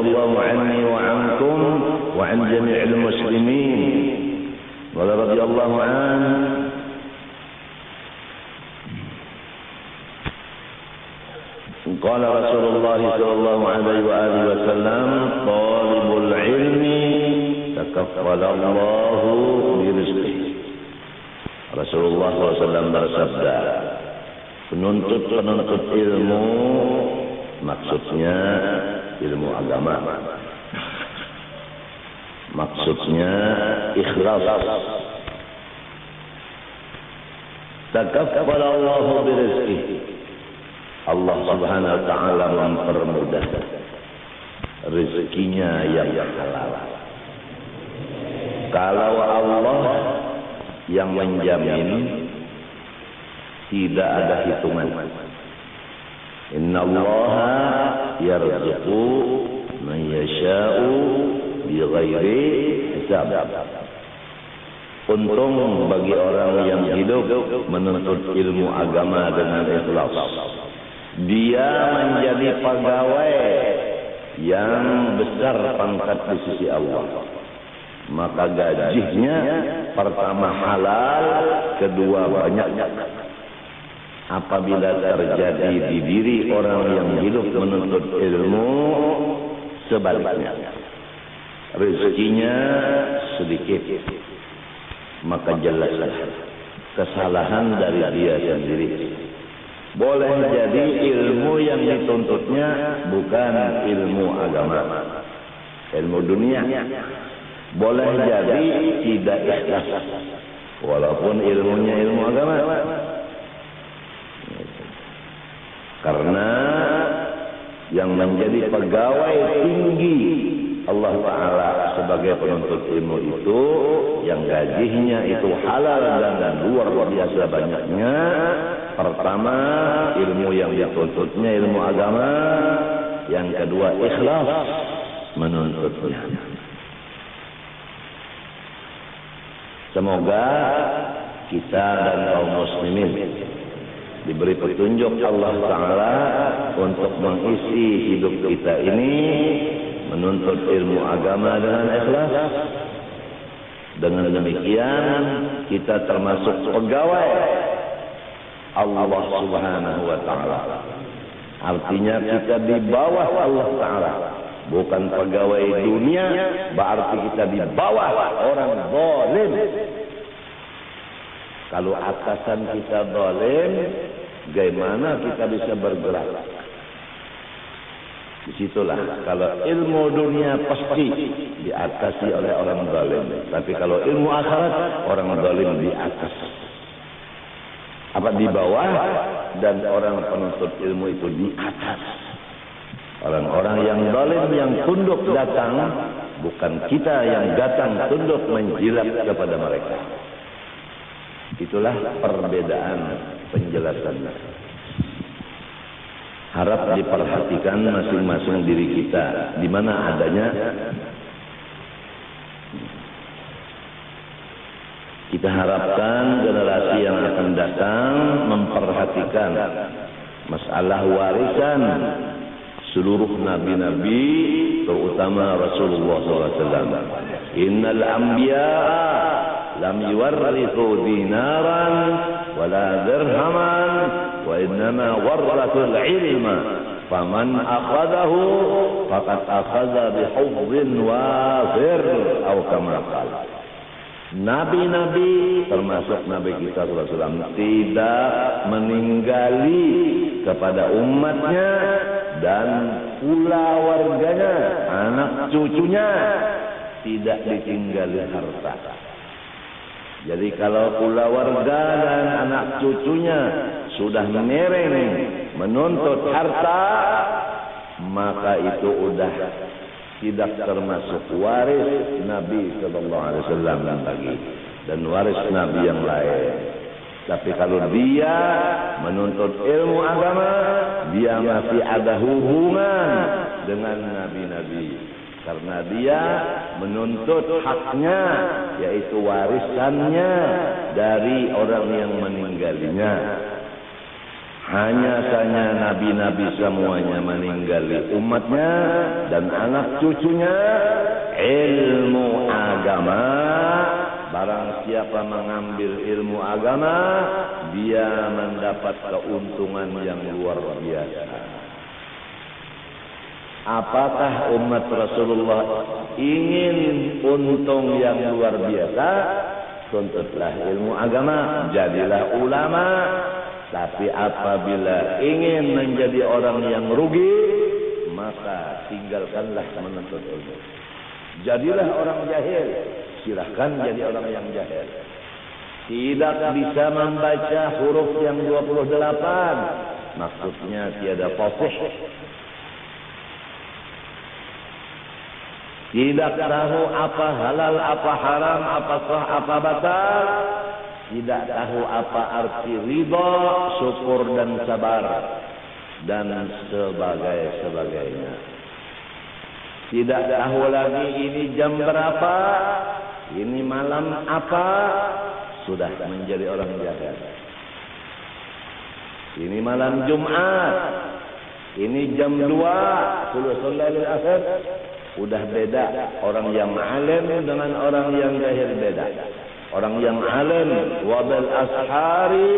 الله عني وعنكم وعن جميع المسلمين. قال رضي الله عنه قال رسول الله صلى الله عليه وآله وسلم طالب العلم تكفل الله برزقه. Rasulullah SAW bersabda, penuntut ilmu, maksudnya ilmu agama, maksudnya ikhlas. Takaffal Allah birizqihi, Allah Subhanahu wa taala mempermudah rezekinya yang halal. Kalau Allah yang menjamin, tidak ada hitungan. Innallaha yarzuqu man yasha'u bighairi hisab. Untung bagi orang yang hidup menuntut ilmu agama dengan ikhlas. Dia menjadi pegawai yang besar pangkat di sisi Allah. Maka gajinya pertama halal, kedua banyak. Apabila terjadi di diri orang yang hidup menuntut ilmu, sebaliknya rezekinya sedikit, maka jelas kesalahan dari dia sendiri. Boleh jadi ilmu yang dituntutnya bukan ilmu agama, ilmu dunia. Boleh jadi tidak ikhlas, walaupun ilmunya ilmu agama. Karena yang menjadi pegawai tinggi Allah Ta'ala sebagai penuntut ilmu itu, yang gajinya itu halal dan luar biasa banyaknya. Pertama, ilmu yang dituntutnya ilmu agama. Yang kedua, ikhlas menuntutnya. Semoga kita dan kaum muslimin diberi petunjuk Allah Ta'ala untuk mengisi hidup kita ini menuntut ilmu agama dengan ikhlas. Dengan demikian kita termasuk pegawai Allah Subhanahu wa Ta'ala. Artinya kita di bawah Allah Ta'ala, bukan pegawai dunia, berarti kita di bawah orang zalim. Kalau atasan kita zalim, bagaimana kita bisa bergerak? Disitulah kalau ilmu dunia pasti diatasi oleh orang zalim, tapi kalau ilmu akhirat orang zalim di atas, apa di bawah, dan orang penuntut ilmu itu di atas. Orang-orang yang zalim yang tunduk datang, bukan kita yang datang tunduk menjilat kepada mereka. Itulah perbedaan penjelasannya. Harap diperhatikan masing-masing diri kita, di mana adanya. Kita harapkan generasi yang akan datang memperhatikan masalah warisan seluruh nabi-nabi, terutama Rasulullah SAW. Innal anbiya lam yuwarrithu dinaran wala dirhaman wa innama warrathul ilma faman akhadahu faqad akhadha bihuzzin wafir atau kama qala. Nabi-nabi termasuk Nabi kita SAW tidak meninggali kepada umatnya dan pula warganya, anak cucunya tidak ditinggali harta. Jadi kalau pula warga dan anak cucunya sudah mereng menuntut harta, maka itu sudah tidak termasuk waris Nabi Sallallahu Alaihi Wasallam lagi dan waris Nabi yang lain. Tapi kalau dia menuntut ilmu agama, dia masih ada hubungan dengan nabi-nabi, karena dia menuntut haknya, yaitu warisannya dari orang yang meninggalnya. Hanya saja nabi-nabi semuanya meninggali umatnya dan anak cucunya ilmu agama. Barang siapa mengambil ilmu agama, dia mendapat keuntungan yang luar biasa. Apakah umat Rasulullah ingin untung yang luar biasa? Tuntutlah ilmu agama, jadilah ulama. Tapi apabila ingin menjadi orang yang rugi, maka tinggalkanlah menuntut ilmu. Jadilah orang jahil, silahkan jadi orang yang jahil. Tidak bisa membaca huruf yang 28, maksudnya tiada fasih. Tidak tahu apa halal, apa haram, apa sah, apa batal. Tidak tahu apa arti ridha, syukur dan sabar, dan sebagainya. Tidak tahu lagi ini jam berapa, ini malam apa, sudah menjadi orang jahil. Ini malam Jumat, ini jam 2, thuluthul lailil akhir. Udah beda orang yang alim dengan orang yang jahil, beda. Orang yang alim wa bil ashari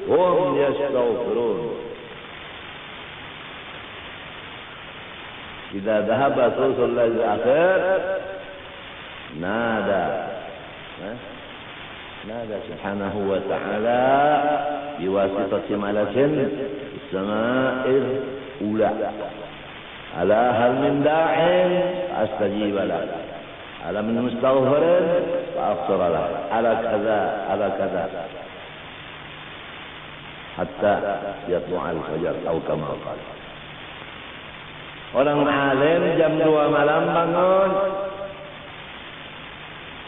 hum yastaghfirun. Idza dhahaba thuluthul lail akhir nada subhanahu wa ta'ala biwasitati malakin as-sama'il ula ala hal min da'in astajib lah. Ala min mustaghfirin fa'aghfir lah. Ala kaza hatta yatlu'al fajar atau kama qala. Orang alim jam 2 malam bangun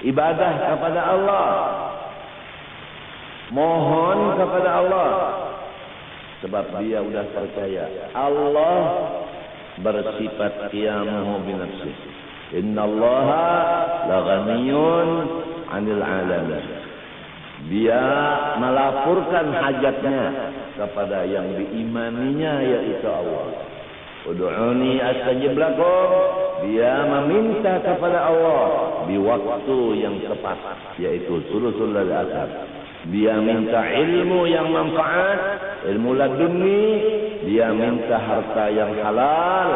ibadah kepada Allah, mohon kepada Allah, sebab dia sudah percaya Allah bersifat qiyamuhu binafsihi. Innallaha laghaniyun 'anil 'alamin. Dia melaporkan hajatnya kepada yang diimaninya, yaitu Allah. Ud'uni astajib lakum. Dia meminta kepada Allah di waktu yang tepat, yaitu thuluthul lail akhir. Dia minta ilmu yang manfaat, ilmu laduni. Dia minta harta yang halal.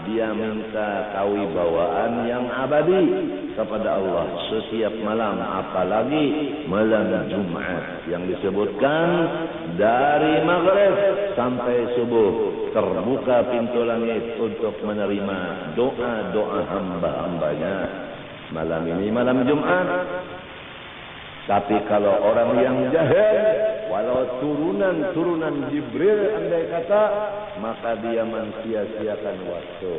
Dia minta kewibawaan yang abadi kepada Allah setiap malam, apalagi malam Jumat yang disebutkan dari maghrib sampai subuh terbuka pintu langit untuk menerima doa-doa hamba-hambanya. Malam ini malam Jumat. Tapi kalau orang yang jahil, walau turunan Jibril andai kata, maka dia mensia-siakan waktu.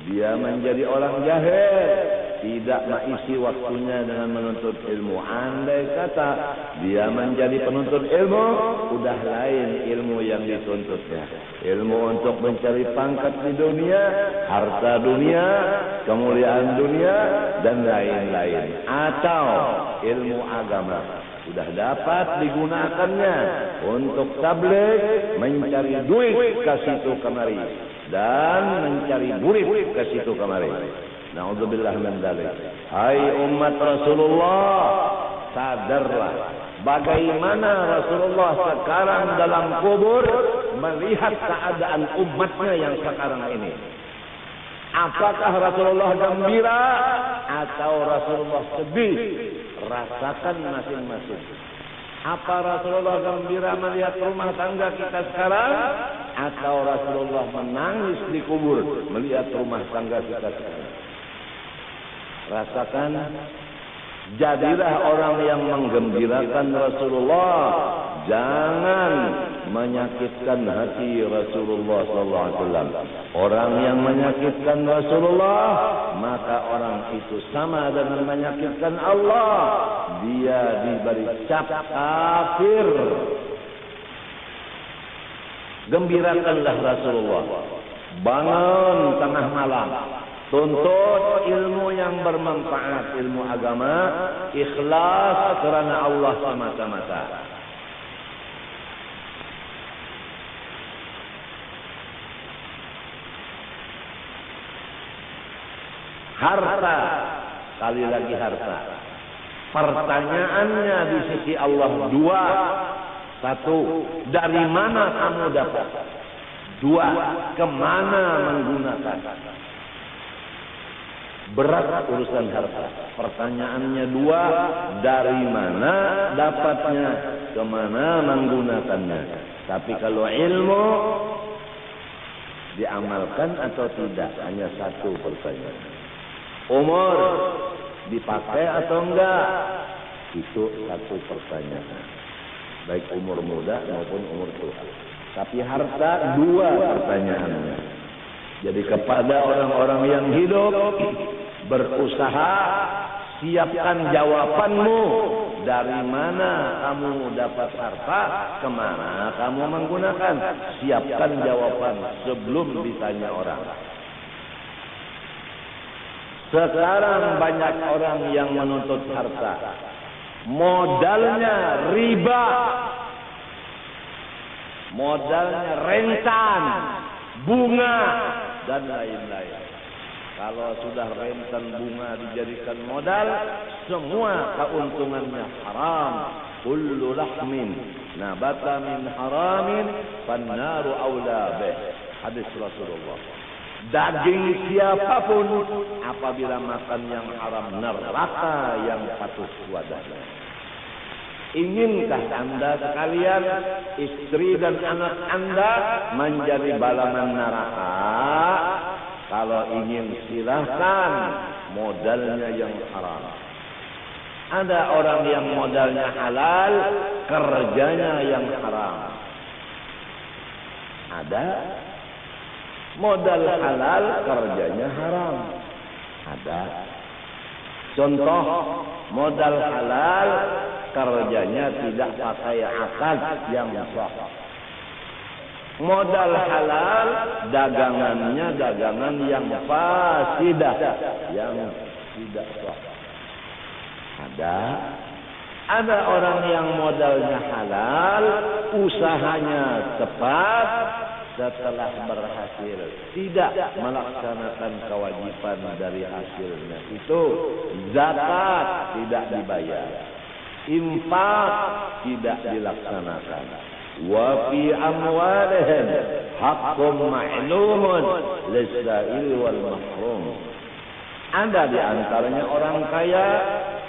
Dia menjadi orang jahil, tidak mengisi waktunya dengan menuntut ilmu. Andai kata dia menjadi penuntut ilmu, udah lain ilmu yang dituntutnya. Ilmu untuk mencari pangkat di dunia, harta dunia, kemuliaan dunia, dan lain-lain. Atau ilmu agama sudah dapat digunakannya untuk tabligh, mencari duit ke situ kemari, dan mencari burit ke situ kemari. Na'udzubillah min dzalik. Hai umat Rasulullah, sadarlah bagaimana Rasulullah sekarang dalam kubur melihat keadaan umatnya yang sekarang ini. Apakah Rasulullah gembira atau Rasulullah sedih? Rasakan masing-masing. Apa Rasulullah gembira melihat rumah tangga kita sekarang, atau Rasulullah menangis di kubur melihat rumah tangga kita sekarang? Rasakan. Jadilah orang yang menggembirakan Rasulullah. Jangan menyakitkan hati Rasulullah SAW. Orang yang menyakitkan Rasulullah, maka orang itu sama dengan menyakitkan Allah. Dia diberi cap kafir. Gembirakanlah Rasulullah. Bangun tengah malam, tuntut ilmu yang bermanfaat, ilmu agama, ikhlas kerana Allah semata-mata. Harta, sekali lagi harta. Pertanyaannya di sisi Allah dua. Satu, dari mana kamu dapat? Dua, kemana menggunakan? Berat urusan harta. Pertanyaannya dua, dari mana dapatnya? Kemana menggunakannya? Tapi kalau ilmu diamalkan atau tidak, hanya satu pertanyaan. Umur dipakai atau enggak? Itu satu pertanyaan. Baik umur muda maupun umur tua. Tapi harta dua pertanyaannya. Jadi kepada orang-orang yang hidup, berusaha, siapkan jawabanmu. Dari mana kamu dapat harta, kemana kamu menggunakan. Siapkan jawaban sebelum ditanya orang. Sekarang banyak orang yang menuntut harta. Modalnya riba. Modalnya rentan, bunga, dan lain-lain. Kalau sudah rentan bunga dijadikan modal, semua keuntungannya haram. Kullu lahmin nabata min haramin fannaru aula bih. Hadis Rasulullah. Daging siapapun apabila makan yang haram, neraka yang patut wadahnya. Inkah Anda sekalian, istri dan anak Anda menjadi balaman neraka? Kalau ingin silahkan, modalnya yang haram. Ada orang yang modalnya halal, kerjanya yang haram. Ada modal halal, kerjanya haram. Ada. Contoh, modal halal, kerjanya tidak pakai akad yang sah. Modal halal, dagangannya dagangan yang fasidah, yang tidak sah. Ada orang yang modalnya halal, usahanya tepat, setelah berhasil tidak melaksanakan kewajiban dari hasilnya itu, zakat tidak dibayar, infak tidak dilaksanakan. Wa fi amwalihim haqqun ma'lumun lis-sa'il wal mahrum. Ada di antaranya orang kaya,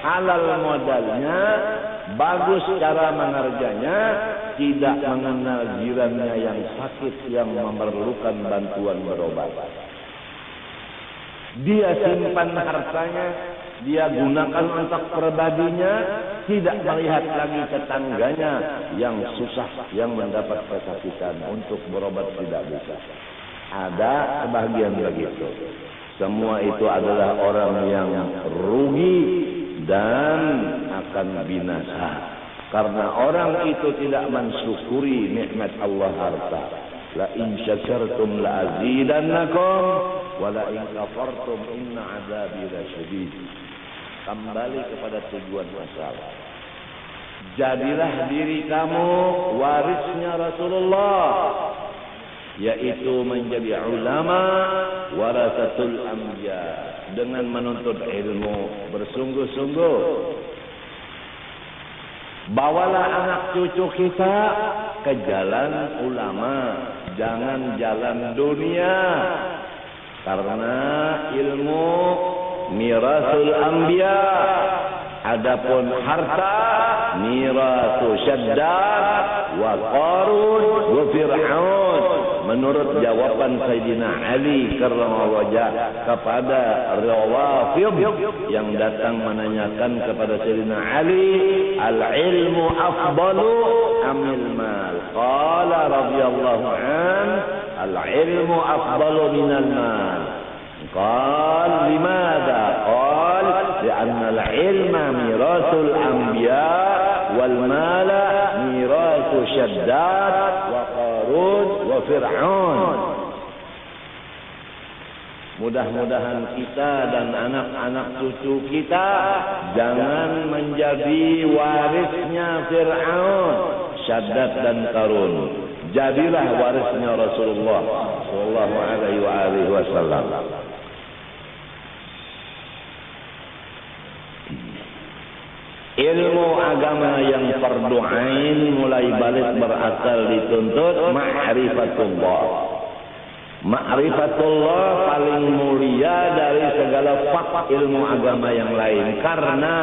halal modalnya, bagus cara mengerjanya, tidak mengenal jirannya yang sakit, yang memerlukan bantuan berobat. Dia simpan hartanya, dia gunakan untuk pribadinya, tidak melihat lagi tetangganya yang susah, yang mendapat kesakitan, untuk berobat tidak bisa. Ada kebahagiaan begitu. Semua itu adalah orang yang rugi dan akan binasa. Karena orang itu tidak mensyukuri nikmat Allah harta. La in syakartum la azidannakum wa la in kafartum inna adzabi lasyadid. Kembali kepada tujuan masalah. Jadilah diri kamu warisnya Rasulullah, yaitu menjadi ulama warasatul anbiya, dengan menuntut ilmu bersungguh-sungguh. Bawalah anak cucu kita ke jalan ulama, jangan jalan dunia. Karena ilmu mirasul anbiya. Adapun harta mirasu Syaddad wa Qarun wa Fir'aun. Menurut jawaban Sayyidina Ali karramallahu wajah kepada Rawafid yang datang menanyakan kepada Sayyidina Ali, al-ilmu afdalu amil mal? Qala radhiyallahu an, al-ilmu afdalu minal mal. Qala limadha? Qala li'anna al-ilma mirasul anbiya wal mala mirasu Syaddad wa Qarun wa Fir'aun. Mudah-mudahan kita dan anak-anak cucu kita jangan menjadi warisnya Fir'aun, Syaddad dan Qarun. Jadilah warisnya Rasulullah sallallahu alaihi wasallam. Ilmu agama yang fardu ain mulai balik berasal dituntut ma'rifatullah. Ma'rifatullah paling mulia dari segala ilmu agama yang lain, karena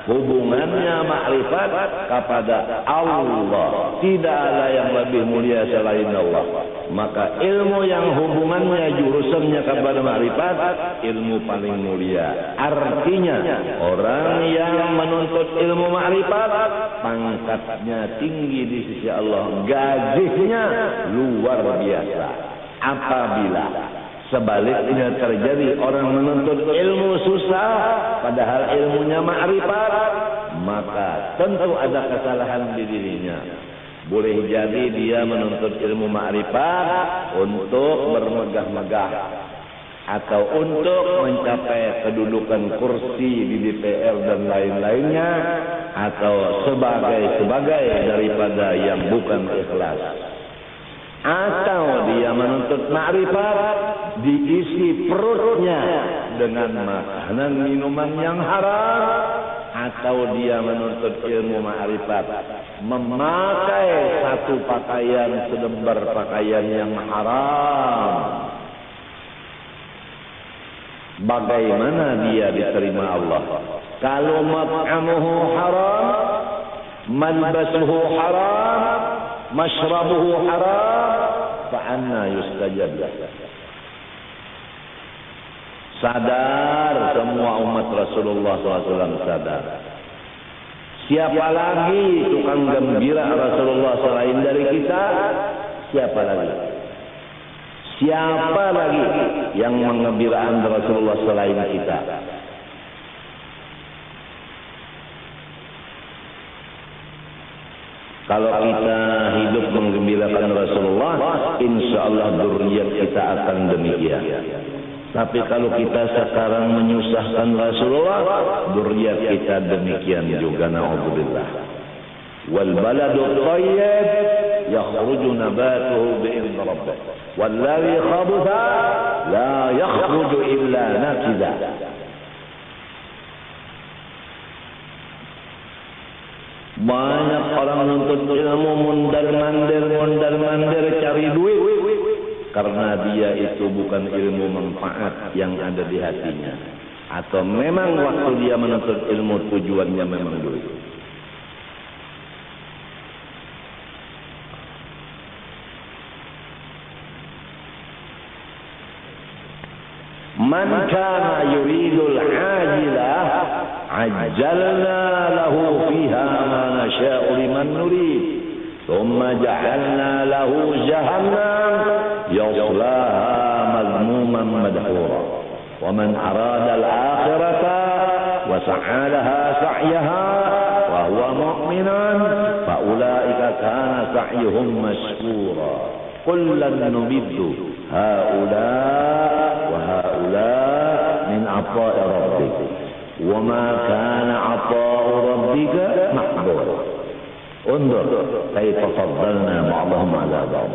hubungannya makrifat kepada Allah. Tidak ada yang lebih mulia selain Allah. Maka ilmu yang hubungannya jurusannya kepada makrifat, ilmu paling mulia. Artinya orang yang menuntut ilmu makrifat pangkatnya tinggi di sisi Allah, gajinya luar biasa. Apabila sebaliknya terjadi orang menuntut ilmu susah padahal ilmunya ma'rifat, maka tentu ada kesalahan di dirinya. Boleh jadi dia menuntut ilmu ma'rifat untuk bermegah-megah atau untuk mencapai kedudukan kursi di DPR dan lain-lainnya, atau sebagai daripada yang bukan ikhlas. Atau dia menuntut makrifat, diisi perutnya dengan makanan minuman yang haram, atau dia menuntut ilmu makrifat memakai satu pakaian selembar pakaian yang haram. Bagaimana dia diterima Allah? Kalau mat'amuhu haram, malbasuhu haram, mashrabuhu haram, fa'anna yustajab lah. Sadar semua umat Rasulullah SAW, sadar. Siapa lagi tukang gembira Rasulullah selain dari kita? Siapa lagi? Siapa lagi yang mengembiraan Rasulullah selain kita? Kalau kita hidup menggembirakan Rasulullah, insya Allah dzurriyyat kita akan demikian. Tapi kalau kita sekarang menyusahkan Rasulullah, dzurriyyat kita demikian juga, na'udzubillah. Wal baladu thayyib yakhruju nabatuhu bi'idzni rabbih, wal ladzi khabutha la yakhruju illa nakida. Banyak orang menuntut ilmu mondar-mandir cari duit, karena dia itu bukan ilmu manfaat yang ada di hatinya, atau memang waktu dia menuntut ilmu tujuannya memang duit. Man kana yuridul ajilah ajjalna lahu fiha ma nasha'u liman nurid thumma ja'alna lahu jahannam yaslaha madhmuman madhura wa man arada al-akhirata wa sa'a laha sa'yaha wa huwa mu'minun fa ulaika kana sa'yuhum mashkura kullan numiddu haula wa haula min ata'i rabbik wa ma kana ata'u rabbika mahdura. Undur kaifa faddalna ba'dahum 'ala ba'd.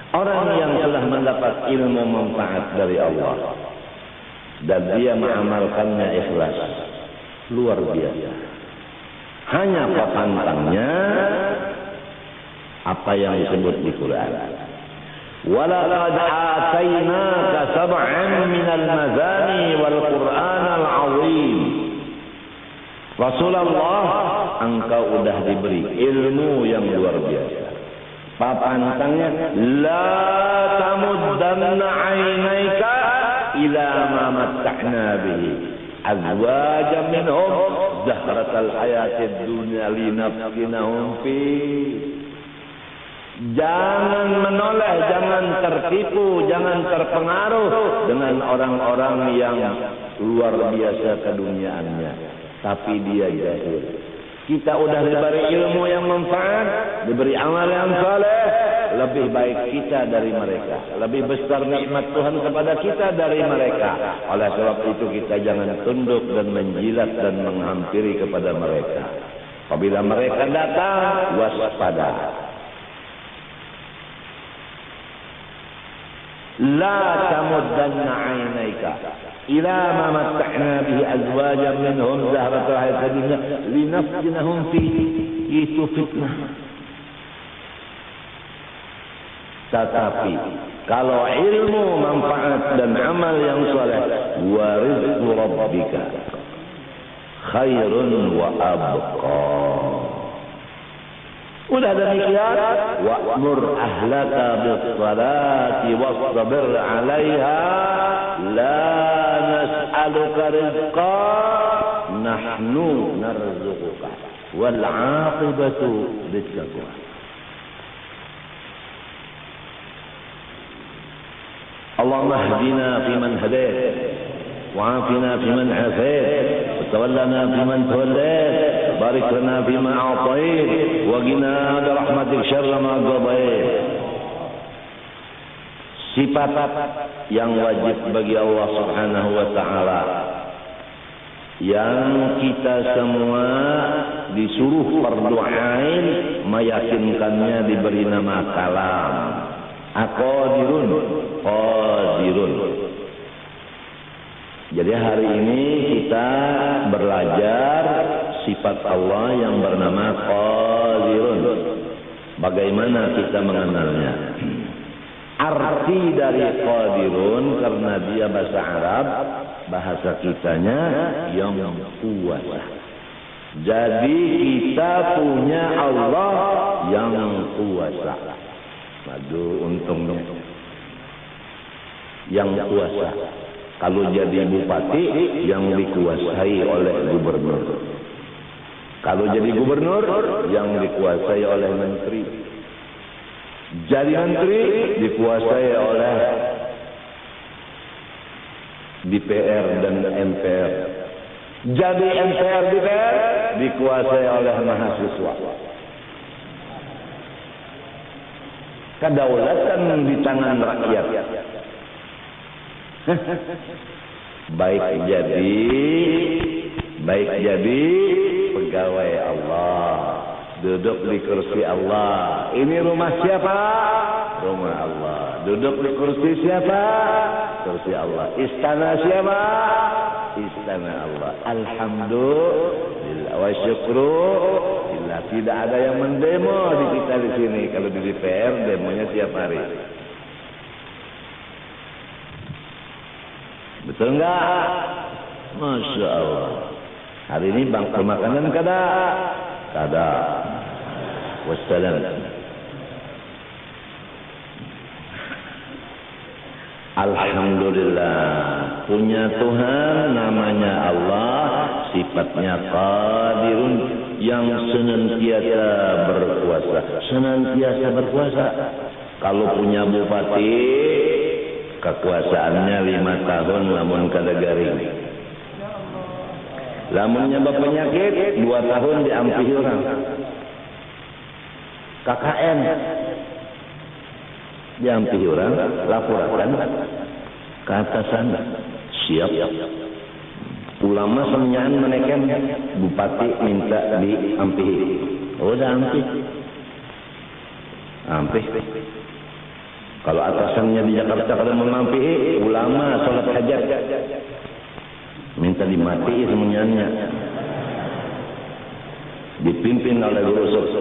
Orang yang telah mendapat ilmu manfaat dari Allah dan dia mengamalkannya ikhlas, luar biasa. Hanya pantangnya apa yang disebut di Quran. Walaqad atainaka sab'an minal mazani wal Qur'anal 'azim. Rasulullah, engkau sudah diberi ilmu yang luar biasa. Pantangnya, la tamuddanna 'ainaika ila ma matta'na bihi azwajan minhum zahratal hayatid dunya linaftinahum fi. Jangan menoleh, jangan tertipu, jangan terpengaruh dengan orang-orang yang luar biasa keduniaannya, tapi dia jahil. Kita sudah diberi ilmu yang manfaat, diberi amal yang saleh, lebih baik kita dari mereka, lebih besar nikmat Tuhan kepada kita dari mereka. Oleh sebab itu kita jangan tunduk dan menjilat dan menghampiri kepada mereka. Apabila mereka datang, waspada. La tamuddanna 'ainaika ila ma matta'na bihi azwajan minhum zahratal hayatid dunya linaftinahum fihi. Itu fitnah. Tetapi kalau ilmu manfaat dan amal yang saleh, wa rizqu rabbika khairun wa abqa. Udah demikian, wa'mur ahlaka bis-salati wasbir 'alaiha la nas'aluka rizqa nahnu narzuquka wal 'aqibatu lit-taqwa. Allahumma hdina fiman hadait wa'afina fiman 'afait وتولنا فيمن توليت بارك لنا فيما أعطيت وقنا برحمتك شر ما قضيت. Sifat yang wajib bagi Allah Subhanahu wa taala yang kita semua disuruh fardu ain meyakinkannya diberi nama kalam. Aqadirun, qadirun. Jadi hari ini kita belajar sifat Allah yang bernama Qadirun. Bagaimana kita mengenalnya? Arti dari Qadirun karena dia bahasa Arab, bahasa kitanya yang kuasa. Jadi kita punya Allah yang kuasa. Aduh, untung dong. Yang kuasa. Kalau jadi bupati yang dikuasai oleh gubernur. Kalau jadi gubernur yang dikuasai oleh menteri. Jadi menteri dikuasai oleh DPR dan MPR. Jadi MPR DPR dikuasai oleh mahasiswa. Kedaulatan di tangan rakyat. Baik jadi pegawai Allah, duduk di kursi Allah. Ini rumah siapa? Rumah Allah. Duduk di kursi siapa? Kursi Allah. Istana siapa? Istana Allah. Alhamdulillah wa syukrulillah. Tidak ada yang mendemo di kita di sini. Kalau di DPR demonya tiap hari. Betul enggak? Masya Allah. Hari ini bangsa makanan kada? Kada. Wassalam. Alhamdulillah. Punya Tuhan namanya Allah. Sifatnya Qadirun. Yang senantiasa berkuasa. Senantiasa berkuasa. Kalau punya bupati, kekuasaannya 5 tahun lamun kada garing. Lamun nyebab penyakit 2 tahun diampihi orang. KKN diampihi orang, laporkan ke atasan. Siap. Ulama semenyahan menekan bupati minta diampihi. Udah ampih. Kalau atasannya di Jakarta kada mengampihi, ulama salat hajat minta dimati semuanya. Dipimpin oleh guru sus.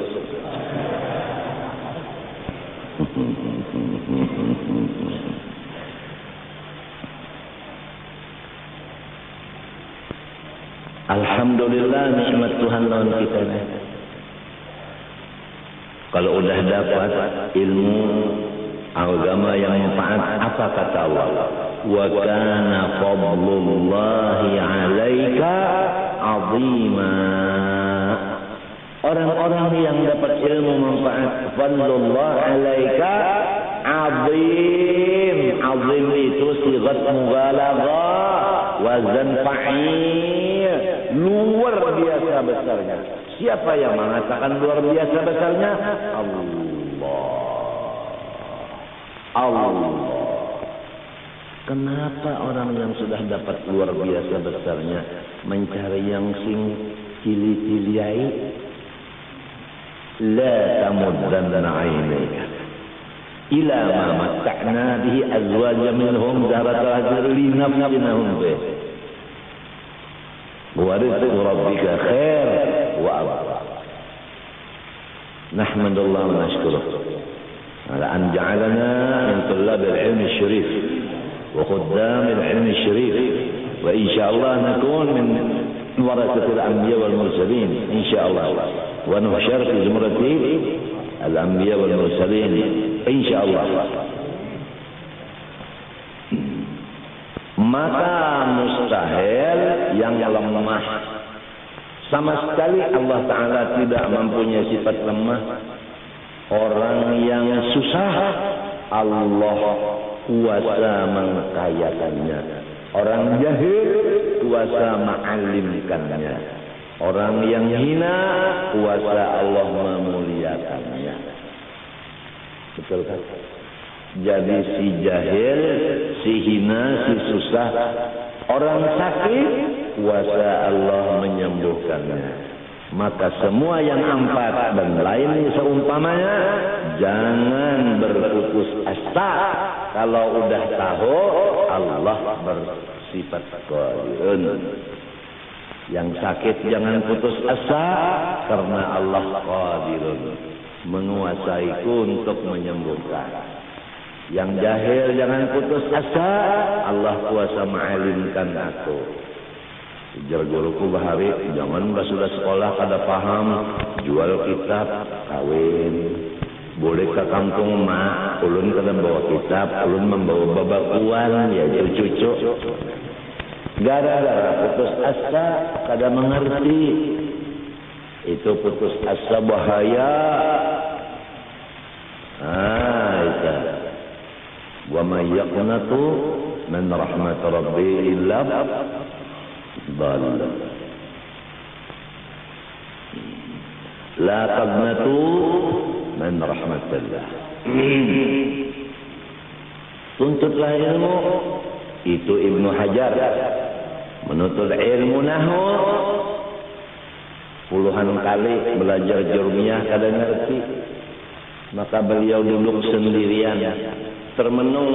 Alhamdulillah nikmat Tuhan lawan kita ni. Kalau udah dapat ilmu agama yang manfaat, apa kata Allah? Wa kana fadlullahi 'alaika 'azima. Orang-orang yang dapat ilmu manfaat, fadlullah 'alaika 'azim. 'Azim itu sigat mubalaghah, wazan fa'il, luar biasa besarnya. Siapa yang mengatakan luar biasa besarnya? Allah. Kenapa orang yang sudah dapat luar biasa besarnya mencari yang sing cili-ciliai? La tamuddanna 'ainaika ila ma matta'na bihi azwajan minhum zahratal hayati linafsinahum bih wa rizqu rabbika khair wa abqa. Nahmadullah wa nashkuruh ala an ja'alana min tullab al-ilm al-sharif wa khuddam al-ilm al-sharif wa insyaallah nakun min warasatil anbiya wal mursalin insyaallah wa nuhsyar fi zumrati al-anbiya wal mursalin insyaallah. Maka mustahil yang lemah sama sekali Allah Ta'ala tidak mempunyai sifat lemah. Orang yang susah Allah kuasa mengkayakannya. Orang jahil kuasa mengalimkannya. Orang yang hina kuasa Allah memuliakannya. Betul kan? Jadi si jahil, si hina, si susah, orang sakit kuasa Allah menyembuhkannya. Maka semua yang empat dan lainnya seumpamanya jangan berputus asa. Kalau udah tahu Allah bersifat qadirun. Yang sakit jangan putus asa karena Allah qadirun, menguasaiku untuk menyembuhkan. Yang jahil jangan putus asa, Allah kuasa mengalimkan aku. Ujar guruku bahari, jangan sudah sekolah kada paham, jual kitab, kawin. Boleh ke kampung mak, ulun kada bawa kitab, ulun membawa babakuan, ya cucu. Gara-gara putus asa, kada mengerti. Itu putus asa bahaya. Itu. Wa may yaqnatu min rahmat rabbi illa dhalla. La taqnatu min rahmatillah. Tuntutlah ilmu. Itu Ibnu Hajar menuntut ilmu nahwu puluhan kali belajar jurmiyah kada ngerti. Maka beliau duduk sendirian termenung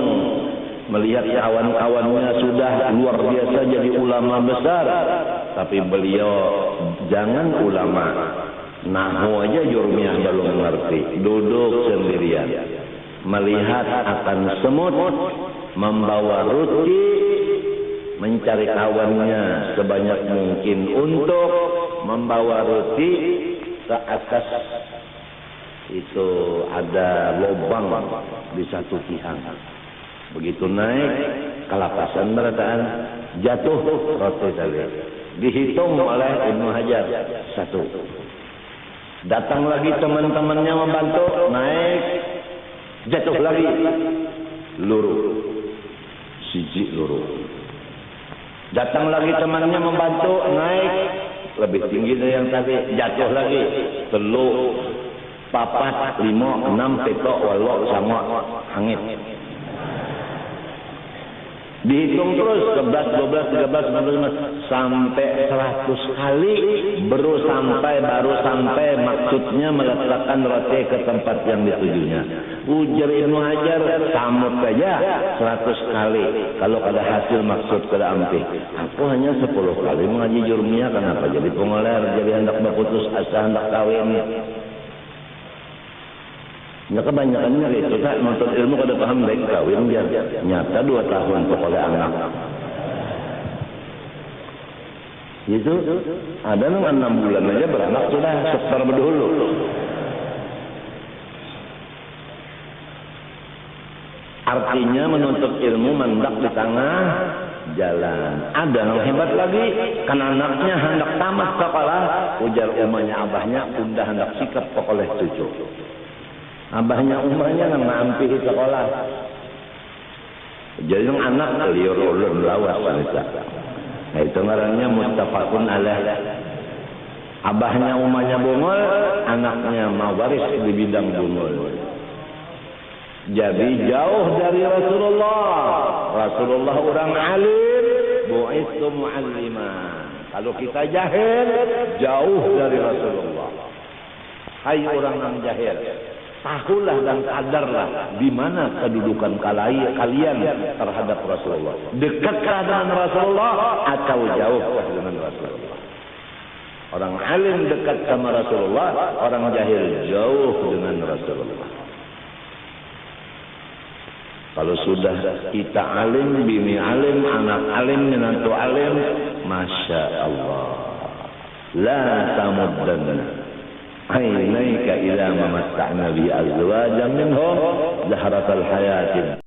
melihat kawan-kawannya sudah luar biasa jadi ulama besar, tapi beliau jangan ulama nahwu aja jurmiyah belum mengerti, duduk sendirian melihat akan semut membawa roti mencari kawannya sebanyak mungkin untuk membawa roti ke atas. Itu ada lubang di satu tiang. Begitu naik kelapasan berataan, jatuh roti tadi. Dihitung oleh Ibnu Hajar satu. Datang lagi teman-temannya membantu, naik, jatuh lagi, luruh, siji luruh. Datang lagi temannya membantu, naik, lebih tinggi dari yang tadi, jatuh lagi, telu, papat, 5, 6, petok, walau sama hangit. Dihitung terus 11, 12, 13, 14, sampai 100 kali baru sampai maksudnya meletakkan roti ke tempat yang ditujunya. Ujar Ibnu Hajar samut saja 100 kali. Kalau ada hasil maksud kada ampi. Aku hanya 10 kali mengaji jurmiyah, kenapa jadi pengoler, jadi hendak berputus asa, hendak kawin. Ya kebanyakannya gitu, tak nonton ilmu kada paham baik kawin dia. Nyata 2 tahun pokoknya anak. Itu ada nang 6 bulan aja beranak sudah sekitar berdahulu. Artinya menuntut ilmu mendak di tengah jalan. Ada yang hebat lagi, kan anaknya hendak tamat sekolah, ujar umahnya abahnya, bunda hendak sikap oleh cucu. Abahnya umahnya nggak ngampi di sekolah. Jadi yang anak liur ulun lawas misalnya. Nah, itu ngarannya muttafaqun alaih. Abahnya umahnya bungul, anaknya mawaris di bidang bungul. Jadi jauh dari Rasulullah. Rasulullah orang alim, bu'istu mu'alliman. Kalau kita jahil, jauh dari Rasulullah. Hai orang yang jahil, tahulah dan sadarlah di mana kedudukan kalian terhadap Rasulullah. Dekatkah dengan Rasulullah atau jauhkah dengan Rasulullah? Orang alim dekat sama Rasulullah, orang jahil jauh dengan Rasulullah. Kalau sudah kita alim, bini alim, anak alim, menantu alim, Masya Allah. La tamuddanna عينيك إلى ما متعنا به أزواجا منهم زهرة الحياة